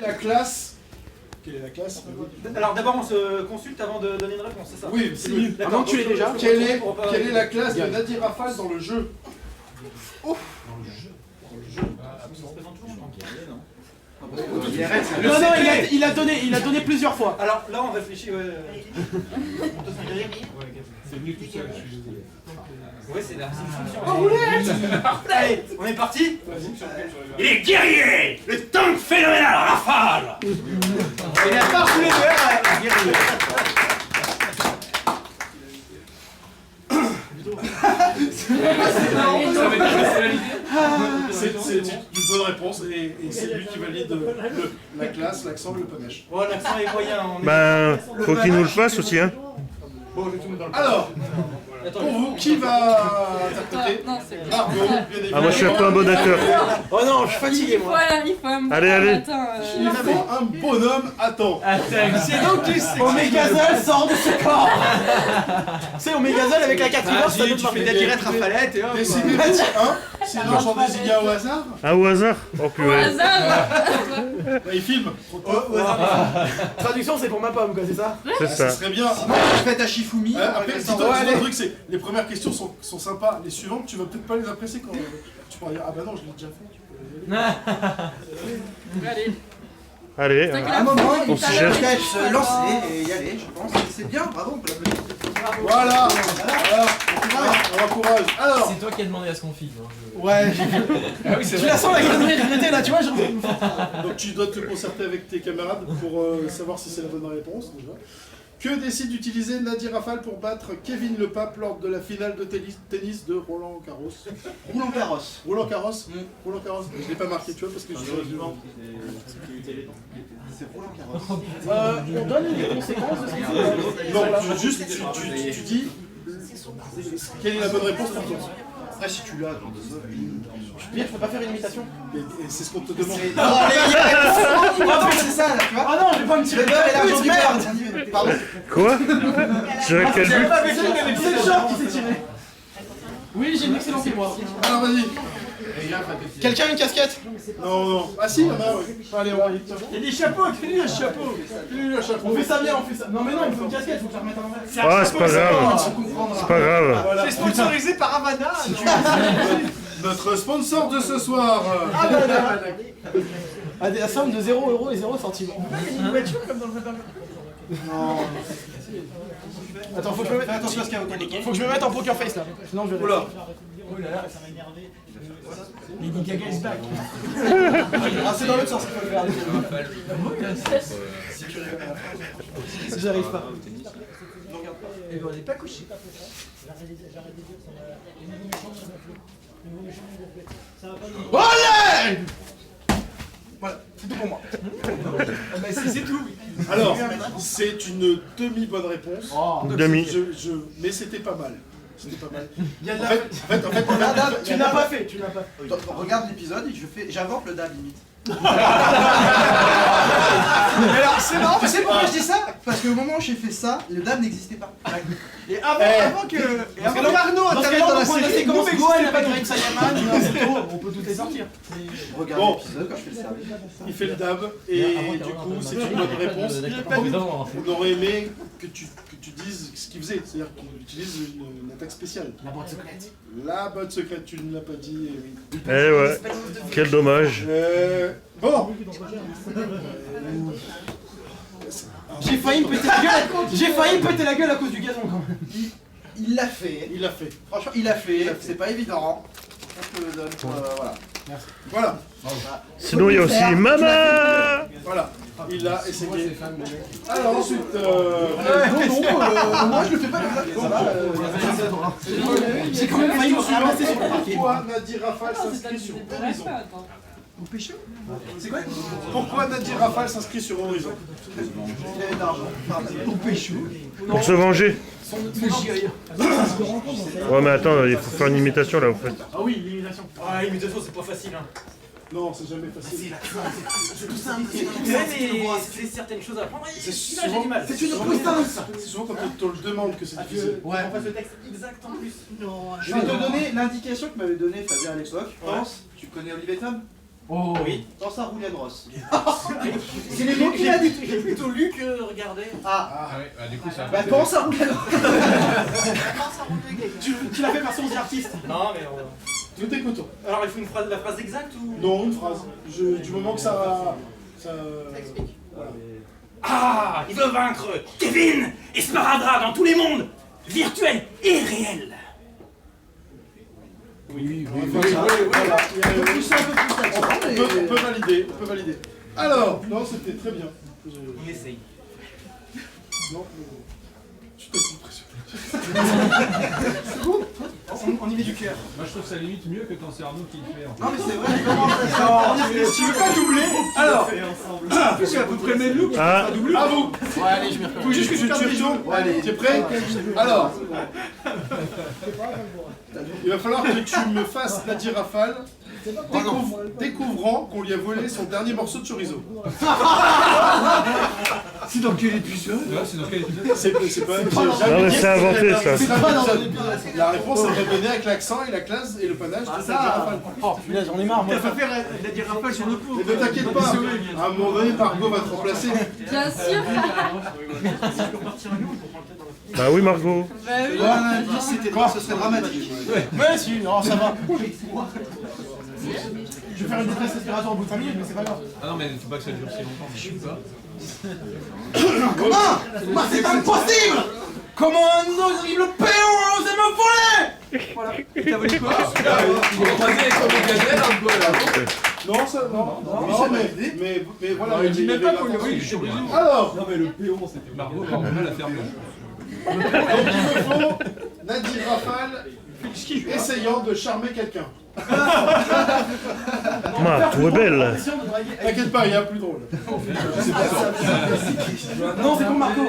La classe. Quelle est la classe? Alors d'abord on se consulte avant de donner une réponse, c'est ça? Oui, c'est mieux. Avant que tu l'aies déjà. Quelle est la classe de Nadir Rafal dans le jeu? Ouf. Dans le jeu. Non, non, il a donné plusieurs fois. Alors là on réfléchit, ouais. On peut s'engager. C'est venu tout seul, je suis désolé. Ouais, c'est une fonction. Oh, roulette. Allez, on est parti. Il est guerrier. Le tank phénoménal Rafale. Il a pas roulé de guerrier. C'est une bonne réponse et c'est lui qui valide la classe, l'accent et le panache. Bon, l'accent est moyen. Ben, faut qu'il nous le fasse aussi, hein. Alors, pour vous, qui va interpréter? Margot, bien évidemment. Ah, moi je suis un peu un bon acteur. Oh non, je suis fatigué moi. Il faut un Allez, allez. Il faut un bonhomme à temps. C'est donc tu sais. Omegazole sort de ce corps. C'est Omegazole avec la 4 ça donne tu fais des Rafalette et hop. Décidez un, sinon j'en désigne un au hasard. Ah, au hasard? Oh, Au purée. hasard. Bah, il filme. Traduction c'est pour ma pomme quoi, c'est ça? C'est Ça ça. serait bien. Faites à Shifumi. Après, dis-toi un truc, c'est les premières questions sont sympas. Les suivantes, tu vas peut-être pas les apprécier quand tu pourras dire ah bah non, je l'ai déjà fait. Allez, À un moment, on il se faut gère. peut-être se lancer et y aller, je pense. C'est bien, bravo, on peut l'applaudir. Voilà. On encourage. Alors, C'est toi qui as demandé à ce qu'on filme. Ouais. Ah oui, c'est Tu la sens la grenouille du l'été là, tu vois genre. donc tu dois te concerter avec tes camarades pour savoir si c'est la bonne réponse déjà. Que décide d'utiliser Nadir Rafal pour battre Kevin Le Pape lors de la finale de tennis de Roland Garros? Roulant carrosse. Roland Garros. Roland Garros. Je l'ai pas marqué, tu vois, parce que je suis C'est roulant carrosse. On donne les conséquences de ce qu'il fait. Non, juste tu dis quelle est la bonne réponse pour toi. Après, si tu l'as dans 2 heures, Pire, je peux pas faire une imitation. Et c'est ce qu'on te demande. c'est ça, là, tu vois. Ah non, je vais pas me tirer Le beurre et l'argent du beurre. Pardon. Quoi? Tirer quel but? C'est le short qui s'est tiré. Oui, j'ai une excellente mémoire. Alors vas-y. Quelqu'un a une casquette? Non, non. Ah si, il y en a, ouais. Allez, on va y. Il y a des chapeaux, tenez un chapeau. On fait ça bien, on fait ça. Non mais non, il faut une casquette, faut que je la remette à l'envers. Ah, c'est pas grave. C'est pas grave. Voilà. C'est sponsorisé par Havana. Notre sponsor de ce soir. À la somme de 0 € et 0 centimes. Il y a une voiture comme dans le Red Bull. Non. Attends, faut que je me mette. Attention à ce qu'il y a au caniquet. Faut que je me mette en poker face là. Sinon je vais. Oula. Oh là là, ça m'a énervé. Lady Gaga is back. Ah, c'est dans l'autre sens qu'il faut le faire. J'arrive pas. Et on n'est pas couché. Allez! Voilà, c'est tout pour moi. C'est tout. Alors, c'est une demi-bonne réponse. Demi. Mais c'était pas mal. C'était pas mal. Il y a de En la... fait, Tu l'as pas fait, tu l'as pas fait. Regarde l'épisode et j'invente le dab limite. Mais alors, c'est marrant. Tu sais pourquoi je dis ça? Parce qu'au moment où j'ai fait ça, le dab n'existait pas. Et avant que Arnaud intervienne dans la série, Gohan n'a pas de Sayaman, c'est trop, on peut tout les sortir. Regarde Bon. l'épisode quand je fais le service. il fait le dab et du coup, c'est une bonne réponse. On aurait aimé que tu dises ce qu'il faisait, c'est-à-dire qu'il utilise une attaque spéciale. La boîte secrète. La botte secrète, tu ne l'as pas dit. Oui. Eh ouais. Quel dommage. Bon. J'ai failli me péter la gueule. J'ai failli me péter la gueule à cause du gazon quand même. Il l'a fait. Il l'a fait. Franchement, il l'a fait. C'est pas évident. On te le donne pour, voilà. Voilà. Sinon, il y a aussi Maman. Voilà. Il l'a essayé. Alors ensuite, Moi, je le fais pas comme ça. Ça va. J'ai quand même failli me ramasser sur le parquet. pourquoi Nadir Rafal s'inscrit sur Horizon? C'est quoi? Pourquoi Nadir Rafal s'inscrit sur Horizon? Il avait de l'argent. Pour pécho. Pour se venger. Ouais, Ouais, mais attends, il faut faire une imitation là, en fait. ah oui, l'imitation. Ah, l'imitation, c'est pas facile. Hein. Non, c'est jamais facile. C'est tout simple. C'est certaines choses à apprendre. C'est Là, j'ai du mal. C'est une puissance. C'est souvent quand on te le demande que c'est difficile. Ouais, on fasse le texte exact en plus. Non, Je vais te donner l'indication que m'avait donnée Fabien à l'époque. Pense, tu connais Olivier Tom? Oh Oui. Pense à Roulian Ross. C'est les mots qu'il a dit. J'ai plutôt lu que regardé. Ah, Ah ouais, bah du coup ça. bah pense à Roulian Ross. Tu l'as fait version The Artist. Non, mais. Nous t'écoutons. Alors, il faut une phrase, la phrase exacte ou. Non, une phrase. Du moment que ça explique. Voilà. Ah, il veut vaincre Kevin et Sparadrap dans tous les mondes, virtuels et réels. Oui, voilà. On peut pousser un peu plus là-dessus. On peut valider, on peut valider. Alors, non, c'était très bien. On essaye. Non, je t'écoute, On y met du cœur. Moi je trouve ça limite mieux que ton cerveau qui le fait. En fait. Non mais c'est vrai, comment Tu veux pas doubler? Alors, En plus, c'est à peu près le même look. Ah, À vous. ouais, allez, je m'y reconnais. Faut juste que tu retournes. Allez, t'es prêt? Alors, il va falloir que tu me fasses Nadir Rafale découvrant qu'on lui a volé son dernier morceau de chorizo. C'est dans quel épisode? Ouais, c'est dans quel épisode? C'est pas non mais c'est inventé ça. La réponse est donnée avec l'accent et la classe et le panache de Nadir Rafale. Oh, punaise, j'en ai marre, moi. T'as pas fait la dire Rafale sur le coup. Mais ne t'inquiète pas, à un moment donné, Margot va te remplacer. Bien sûr. Bah oui Margot. Bah oui. Bon, un indice, c'était quoi? Ce serait dramatique. Ouais, si, non, ça va. Je vais faire une détresse respiratoire au bout de 5 minutes, mais c'est pas grave. Ah non, mais faut pas que ça dure si longtemps. Mais je sais pas. Comment? Bah, c'est impossible! Comment un horrible péon a osé me voler? Voilà. Et t'as volé quoi? Il est croisé avec son gazelle un peu là. Non, ça, non, mais voilà. Il dit même pas qu'on lui a oui, volé du chorizo. Alors, Non, mais le péon, c'était Margot, va mal à faire blanche. donc il me faut Nadir Rafale essayant de charmer quelqu'un. Ma, tout est belle. T'inquiète pas, il y a plus drôle. Non, c'est pour Marco.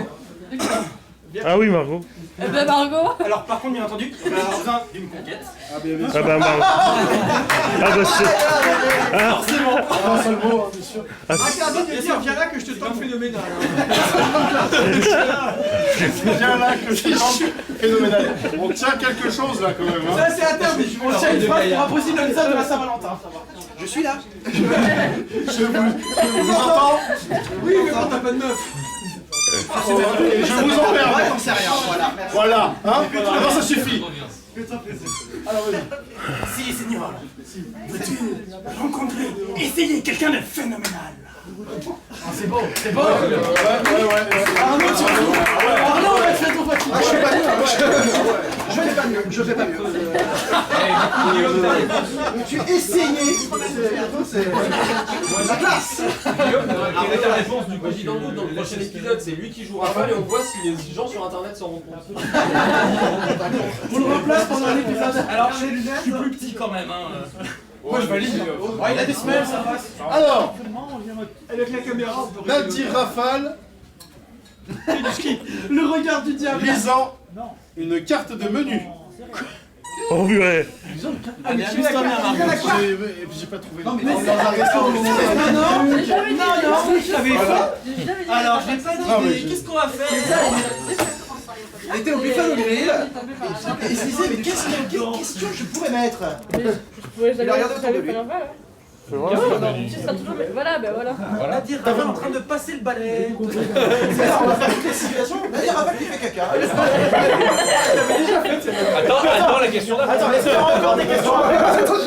Ah oui Margot. Eh ben Margot. Alors, par contre, bien entendu, on a besoin d'une conquête. Ah bien Ah sûr. bah Margot. Ah bah c'est... Forcément. Un seul mot, hein, bien sûr. Ah, Bien sûr, viens là que je te tente phénoménal. Viens là que je chante phénoménal. On tient quelque chose là quand même. Hein. Ça, c'est à terme, mais on tient une phrase pour impossible à l'épisode de la Saint-Valentin. Je suis là. Je vous entends. Oui, mais bon, t'as pas de meuf. Et je vous emmerde. Ouais, t'en sais rien, voilà. Merci. Voilà. Hein alors ça suffit. Alors vas-y. Si, Seigneur, veux-tu rencontrer, essayer quelqu'un de phénoménal? C'est beau, c'est beau. Ouais. Arnaud, tu Arnaud, on va te faire ton fatigué. Ah, je fais pas mieux. Je fais pas mieux. Je fais pas mieux. Tu essayais. C'est la classe. Quelle est ta réponse du coup? Vas-y dans le doute, dans le prochain épisode, c'est lui qui joue Rafale et on voit si les gens sur internet s'en rendent compte. On le remplace pendant l'épisode. Alors, je suis plus petit quand même, hein. Moi, je valide. Ouais, il a des semaines, ça passe. Alors, Avec la caméra, on peut Nadir Rafale le regard du diable. lisant une carte de menu. oh purée. Ah, mais tu la Marco. J'ai pas trouvé. Non, mais Non, dans un restaurant. non, J'ai jamais dit. je l'avais fait. J'ai jamais dit. Alors, je l'ai pas Non, mais dit. Qu'est-ce qu'on va faire? Il était au buffalo grill. Et il se disait, mais quelle question je pourrais mettre? Ouais, Il a regardé autour de lui. Tu seras toujours. Voilà, ben voilà. Nadir Rafale en train de passer le balai. C'est ça, on va faire toutes les situations. Nadir Rafale qui fait caca. Attends la question d'après. Attends, laisse-moi encore des questions après.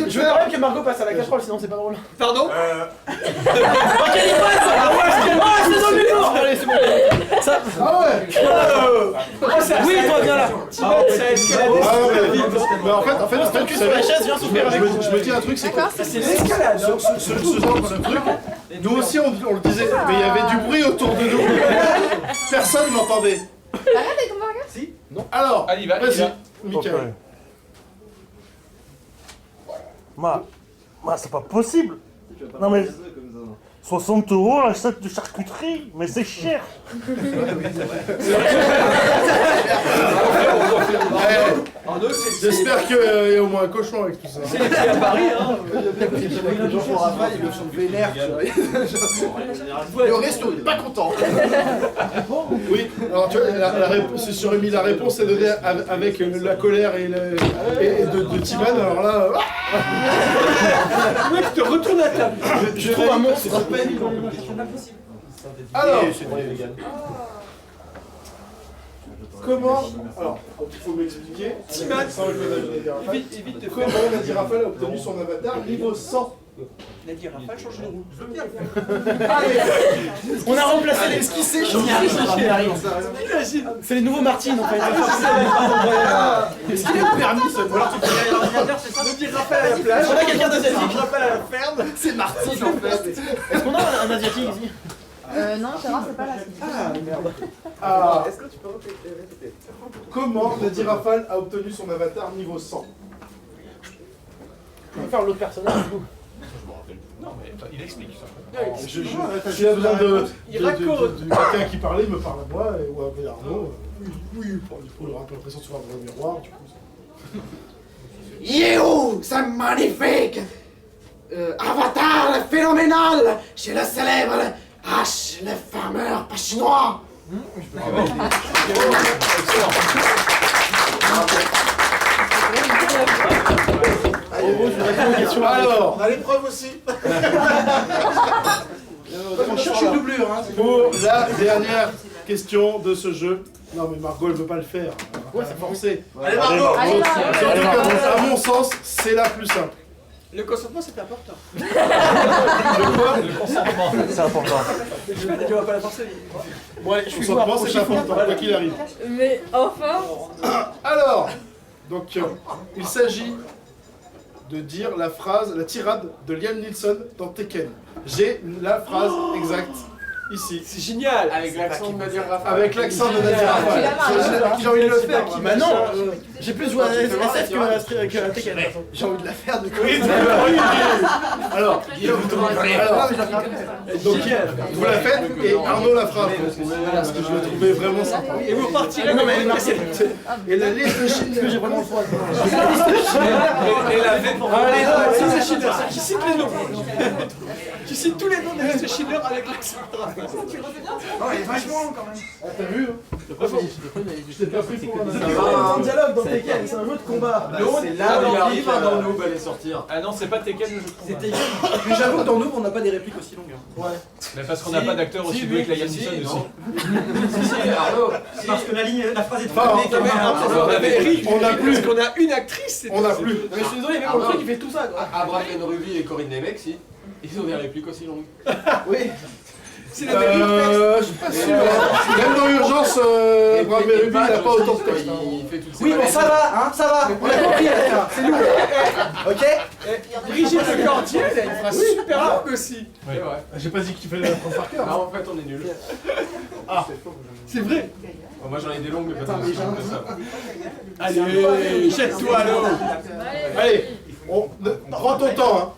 Je veux quand même que Margot passe à la casserole, sinon c'est pas drôle. Pardon? C'est dans l'humour. Allez, c'est bon. Ah ouais. Oui, toi, viens là. Ça escalade. Ah non, mais en fait, Tu sur la chaise, viens souffrir avec je me dis un truc, c'est que C'est l'escalade. ce genre de truc, nous aussi on le disait, mais il y avait du bruit autour de nous. Personne n'entendait. Arrête comment regarde. Si. Non. Alors, Allez, va, vas-y, va. Michael. Ma, c'est pas possible. Non mais 60 € la sac de charcuterie, mais c'est cher. J'espère qu'il y a au moins un cochon avec tout ça. C'est les prix à Paris, hein. Les gens pour Raphaël, ils le sont vénères, tu vois. Le resto, il est pas content. Oui, alors tu vois, si j'aurais mis la réponse, c'est donnée avec la colère et de Timan, alors là... Le mec te retourne à table. Je trouve un monstre. Alors, C'est pour les vegans. comment... Alors, il faut m'expliquer. Timan. Sans le ménage Nadir Rafal. Évite de Comment Nadir Rafal a obtenu son avatar niveau 100? Nadir Rafal change de roue. Je veux bien. On a remplacé les esquissés. C'est les nouveaux Martine en fait. Est-ce qu'il a le permis ce ou alors tu peux aller à l'ordinateur, c'est ça? Nadir Rafal à la plage. On a quelqu'un d'asiatique. Rafal à la ferme. C'est Martine en fait. Est-ce qu'on a un asiatique ici? Non, c'est rare, c'est pas là. Ah merde. Ah, Est-ce que tu peux répéter? comment Nadir Rafal a obtenu son avatar niveau 100? On va faire l'autre personnage du coup. Non, mais il explique ça. S'il y a besoin de raconte. quelqu'un qui parlait, il me parle à moi, ou à Arnaud. Oui, du coup, il aura un peu l'impression de se voir dans le miroir, du coup. Yo, c'est magnifique! Avatar phénoménal chez le célèbre H, le fameux pas chinois! Alors, On a l'épreuve aussi. on cherche une doublure, hein. Pour la dernière question de ce jeu. Non, mais Margot, elle veut pas le faire. Ouais, c'est forcé. Allez Margot. Allez, là. Surtout qu'à mon sens, c'est la plus simple. Le consentement c'était important. C'est important. Tu vas pas la forcer. Bon allez, je suis Consentement, c'est important, quoi qu'il arrive. Mais enfin, Alors, donc, il s'agit de dire la phrase, la tirade de Liam Neeson dans Tekken. J'ai la phrase exacte ici. C'est génial. Avec l'accent de Nadir Rafal. Avec l'accent de Nadir Rafal. J'ai envie de le faire. Bah non, j'ai plus joué à SF que à Tekken. J'ai envie de la faire du coup. Oui, alors, donc, vous la faites et Arnaud la fera. Parce que je l'ai trouvé vraiment sympa. Et vous repartirez. Non mais elle est marquée. Et la liste de Schindler, que j'ai vraiment le choix. Et la veine pour Allez, c'est Schindler, qui cite les noms. Tu cites tous les noms de la liste Schindler avec l'accent. Oh, il est vachement long quand même. Ah, t'as vu, hein? Je t'ai pas pris pour un C'est un dialogue dans Tekken, c'est un jeu de combat. c'est là où il arrive dans Noob allait sortir. Ah non, c'est pas Tekken le jeu de combat. Mais j'avoue que dans Noob on n'a pas des répliques aussi longues. Mais parce qu'on n'a pas d'acteur aussi doué que la Liam Neeson aussi. Si, Arnaud. Parce que la phrase est Enfin, On a plus. Parce qu'on a une actrice. On n'a plus. Mais je suis désolé, même le truc il fait tout ça quoi. Abraham Benrubi et Corinne Nemec, si. Ils ont des répliques aussi longues. Oui. C'est la même Je suis pas sûr. Même dans Urgence, Abraham Berrubi, il n'a pas autant de texte. Il fait toutes ses Oui, bon ça va, hein, ça va. On a compris, là, c'est lourd. Ok. Brigitte Lecordier, elle a une phrase super longue aussi. C'est vrai. J'ai pas dit qu'il fallait la prendre par cœur. Non, en fait, on est nuls. C'est vrai. Bon, moi, j'en ai des longues, mais pas tant que ça. Allez, jette-toi à l'eau. Allez, prends ton temps. Hein.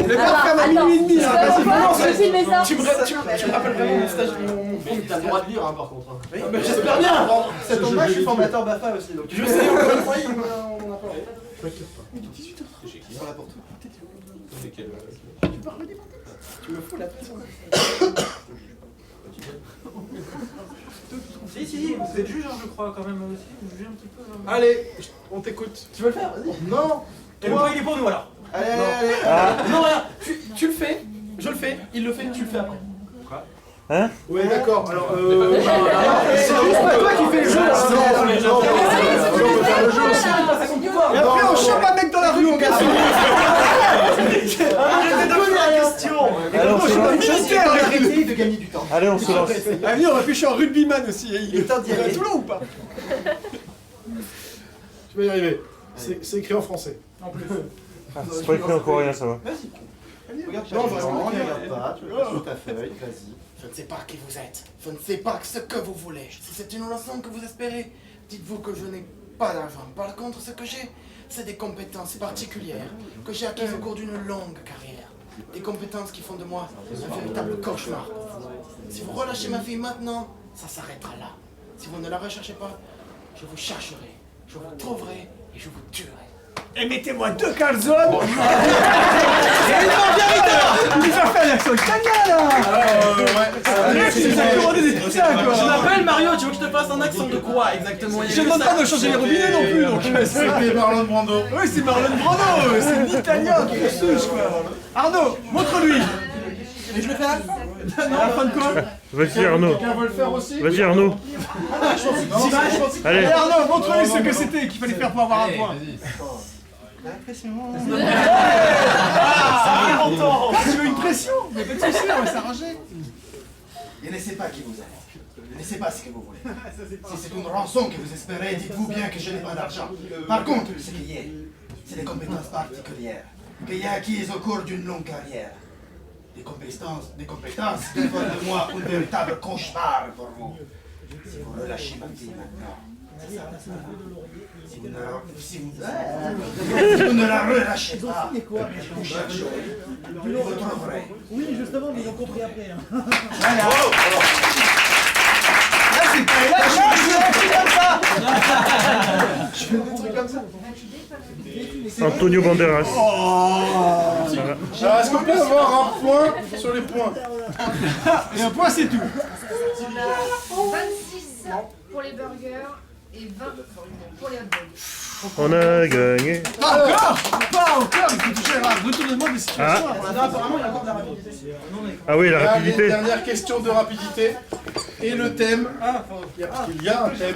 le parfum à minuit et demi. Tu me rappelles vraiment mon stage, mon Mais t'as le droit de lire, hein, par contre. Mais j'espère bien. Ça tombe pas, je suis formateur BAFA aussi, donc je sais encore une fois, on en a parlé. Sur la porte. C'est quel Tu me fous la pression. Si, vous êtes juge, je crois, quand même aussi. Vous jugez un petit peu. Allez, on t'écoute. Tu veux le faire? Vas-y. Non. Et le point, il est pour nous alors. Allez. Non, rien. Tu le fais, je le fais, il le fait, tu le fais après. Oui, d'accord. Alors, C'est pas toi qui fais le jeu là. on peut faire le jeu aussi. Et après, on chope un mec dans la rue, on casse. J'étais donné la question. Allez, on se lance. Arrêtez de gagner du temps. Allez, on se lance. Ah oui, on va pêcher en rugbyman aussi. Il est à Toulon ou pas? Tu vas y arriver. C'est écrit en français. Ah, c'est pas écrit en coréen, ça va. Regarde, non, vraiment, ne regarde pas. Tu regardes sur ta feuille, vas-y. Je ne sais pas qui vous êtes. Je ne sais pas ce que vous voulez. Si c'est une leçon que vous espérez, dites-vous que je n'ai pas d'argent. Par contre, ce que j'ai, c'est des compétences particulières que j'ai acquises au cours d'une longue carrière. Des compétences qui font de moi un véritable cauchemar pour vous. Si vous relâchez ma fille maintenant, ça s'arrêtera là. Si vous ne la recherchez pas, je vous chercherai, je vous trouverai et je vous tuerai. Et mettez-moi 2 calzones. Et une margarita. Il nous a fait l'accent italien là. Il nous a commandé des pizzas quoi. Je m'appelle Mario, tu veux que je te fasse un accent de quoi exactement? Je ne demande pas de changer les robinets non plus donc. C'était Marlon Brando. Oui c'est Marlon Brando, c'est un italien qui souche quoi. Arnaud, montre-lui. Et je le fais là? Non, à la fin de quoi? Vas-y Arnaud. Quelqu'un veut le faire aussi? Vas-y Arnaud. Allez. Allez Arnaud, montre-lui ce que c'était qu'il fallait faire pour avoir un point. La pression. Ça fait longtemps. Tu veux une pression? Mais pas de soucis, on va s'arranger. Ne laissez pas qui vous aime. Ne laissez pas ce que vous voulez. Si c'est une rançon que vous espérez, dites-vous bien que je n'ai pas d'argent. Par contre, ce qu'il y a, c'est des compétences particulières que j'ai acquises au cours d'une longue carrière. Des compétences qui font de moi un véritable cauchemar pour vous. Si vous relâchez ma fille maintenant, ça s'arrêtera là. Si vous ne la relâchez pas, je vous chercherai. Vous le retrouverez. Oui, justement, mais ils ont compris après. Voilà. Là c'est pas là, je fais des trucs comme ça. Antonio Banderas. Alors, est-ce qu'on peut avoir un point sur les points? Et un point c'est tout. On a 26 pour les burgers et 20 pour les hot dogs. On a gagné. Pas encore. Pas encore. Il faut toucher un retournement de situation. Apparemment, il y a encore de la rapidité. Ah oui, la Allez, rapidité. dernière question de rapidité. Et le thème, il y a un thème.